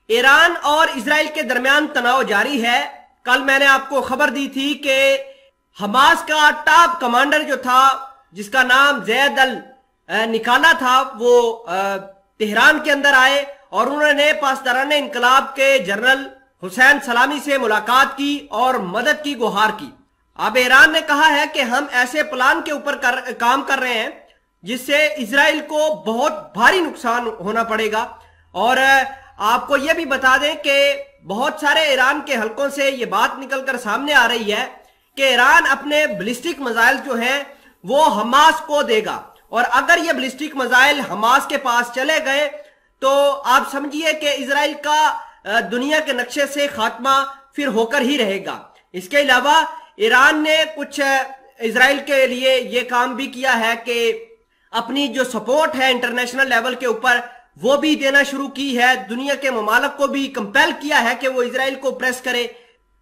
Iran और Israel के दरमियान तनाव जारी है। कल मैंने आपको खबर दी थी कि हमास का टॉप कमांडर जो था, जिसका नाम जैद अल निकाला था, वो तेहरान के अंदर आए और उन्होंने पासदारान इनकलाब के जनरल हुसैन सलामी से मुलाकात की और मदद की गुहार की। अब ईरान ने कहा है कि हम ऐसे प्लान के ऊपर काम कर रहे हैं जिससे इजराइल को बहुत भारी नुकसान होना पड़ेगा। और आपको यह भी बता दें कि बहुत सारे ईरान के हलकों से ये बात निकलकर सामने आ रही है कि ईरान अपने बैलिस्टिक मिसाइल जो हैं वो हमास को देगा, और अगर ये बैलिस्टिक मिसाइल हमास के पास चले गए तो आप समझिए कि इजराइल का दुनिया के नक्शे से खात्मा फिर होकर ही रहेगा। इसके अलावा ईरान ने कुछ इजराइल के लिए ये काम भी किया है कि अपनी जो सपोर्ट है इंटरनेशनल लेवल के ऊपर वो भी देना शुरू की है। दुनिया के ममालिक को भी कंपेल किया है कि वो इजराइल को प्रेस करे।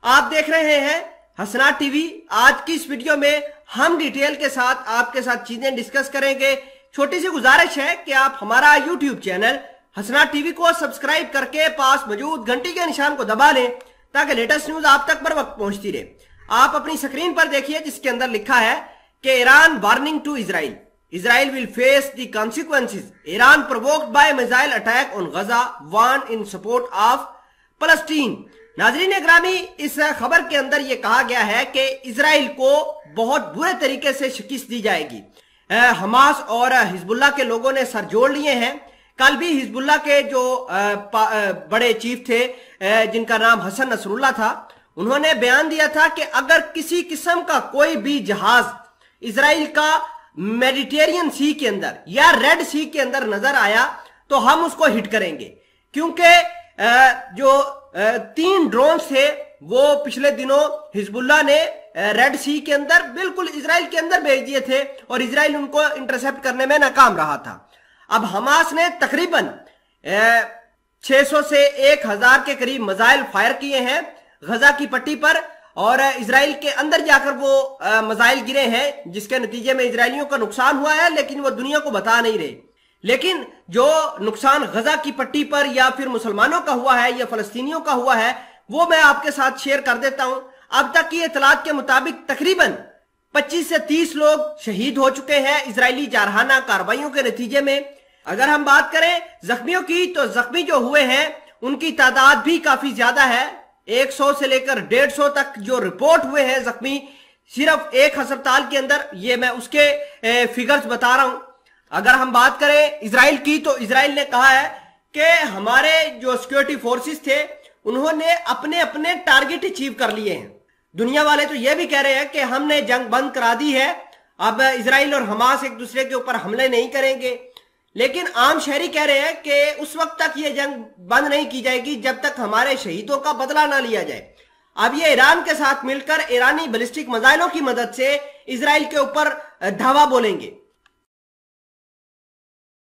आप देख रहे हैं हसनात टीवी। आज की इस वीडियो में हम डिटेल के साथ आपके साथ चीजें डिस्कस करेंगे। छोटी सी गुजारिश है कि आप हमारा यूट्यूब चैनल हसनात टीवी को सब्सक्राइब करके पास मौजूद घंटी के निशान को दबा लें ताकि लेटेस्ट न्यूज आप तक बर वक्त पहुंचती रहे। आप अपनी स्क्रीन पर देखिए जिसके अंदर लिखा है कि Iran warning to Israel, Israel will face the consequences. Iran provoked by missile attack on Gaza, warned in support of Palestine. नाजरीन ग्रामी, इस खबर के अंदर यह कहा गया है कि इजराइल को बहुत बुरे तरीके से शिकस्त दी जाएगी। हमास और हिजबुल्लाह के लोगों ने सर जोड़ लिए हैं। कल भी हिजबुल्लाह के जो बड़े चीफ थे, जिनका नाम हसन नसरुल्लाह था, उन्होंने बयान दिया था कि अगर किसी किस्म का कोई भी जहाज इजराइल का मेडिटेरियन सी के अंदर या रेड सी के अंदर नजर आया तो हम उसको हिट करेंगे, क्योंकि जो 3 ड्रोन थे वो पिछले दिनों हिजबुल्लाह ने रेड सी के अंदर बिल्कुल इजराइल के अंदर भेज दिए थे और इजराइल उनको इंटरसेप्ट करने में नाकाम रहा था। अब हमास ने तकरीबन 600 से 1000 के करीब मिसाइल फायर किए हैं गजा की पट्टी पर, और इजराइल के अंदर जाकर वो मिसाइल गिरे हैं जिसके नतीजे में इजरायलियों का नुकसान हुआ है, लेकिन वो दुनिया को बता नहीं रहे। लेकिन जो नुकसान गजा की पट्टी पर या फिर मुसलमानों का हुआ है या फलस्तीनियों का हुआ है वो मैं आपके साथ शेयर कर देता हूं। अब तक की इतलात के मुताबिक तकरीबन 25 से 30 लोग शहीद हो चुके हैं इजरायली जारहाना कार्रवाइयों के नतीजे में। अगर हम बात करें जख्मियों की तो जख्मी जो हुए हैं उनकी तादाद भी काफी ज्यादा है। 100 से लेकर 150 तक जो रिपोर्ट हुए हैं जख्मी सिर्फ एक अस्पताल के अंदर, ये मैं उसके फिगर्स बता रहा हूं। अगर हम बात करें इजराइल की तो इजराइल ने कहा है कि हमारे जो सिक्योरिटी फोर्सेस थे उन्होंने अपने अपने टारगेट अचीव कर लिए हैं। दुनिया वाले तो ये भी कह रहे हैं कि हमने जंग बंद करा दी है, अब इजराइल और हमास एक दूसरे के ऊपर हमले नहीं करेंगे, लेकिन आम शहरी कह रहे हैं कि उस वक्त तक ये जंग बंद नहीं की जाएगी जब तक हमारे शहीदों का बदला ना लिया जाए। अब ये ईरान के साथ मिलकर ईरानी बैलिस्टिक मिसाइलों की मदद से इजराइल के ऊपर धावा बोलेंगे।